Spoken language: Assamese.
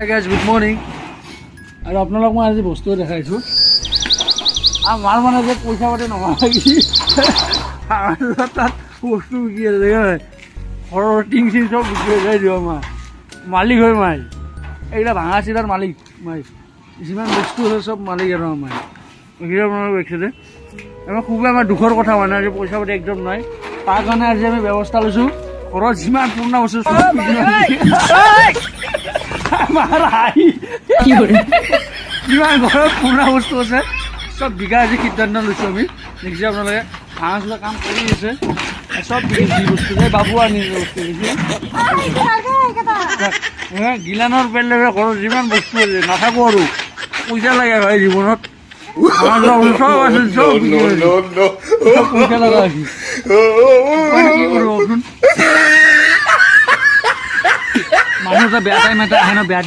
Guys good morning. আৰু আপোনালোক মই আজি বস্তু দেখাইছোঁ। আমাৰ মানে যে পইচা পাতি নোহোৱা লাগি তাত বস্তু বিকি আছে ঘৰৰ টিং চিং চব বিক্ৰী হৈ যায় দিব আমাৰ মালিক হয় মাই এইবিলাক ভাঙা চিৰাৰ মালিক মাই যিমান বস্তু আছে চব মালিক আৰু আমাৰ এইকেইটা আপোনালোকে দেখিছে আমাৰ খুবেই আমাৰ দুখৰ কথা মানে আজি পইচা পাতি একদম নাই। তাৰ কাৰণে আজি আমি ব্যৱস্থা লৈছোঁ ঘৰত যিমান পুৰণা বস্তু যিমান ঘৰত পুৰণা বস্তু আছে চব বিকা আজি সিদ্ধান্ত লৈছোঁ আমি। দেখিছে আপোনালোকে ভাঙা চোলা কাম কৰি আছে চব বিকি যি বস্তু যায় বাবু আনি বস্তু দেখিছে গিলানৰ পেলেৰে ঘৰত যিমান বস্তু আছে নাথাকোঁ আৰু পইচা লাগে ভাই জীৱনত চব আছে চব পইচা লগা আছে কি কৰিব কওকচোন। মানুহ এটা বেয়া টাইম এটা আহে ন বেয়া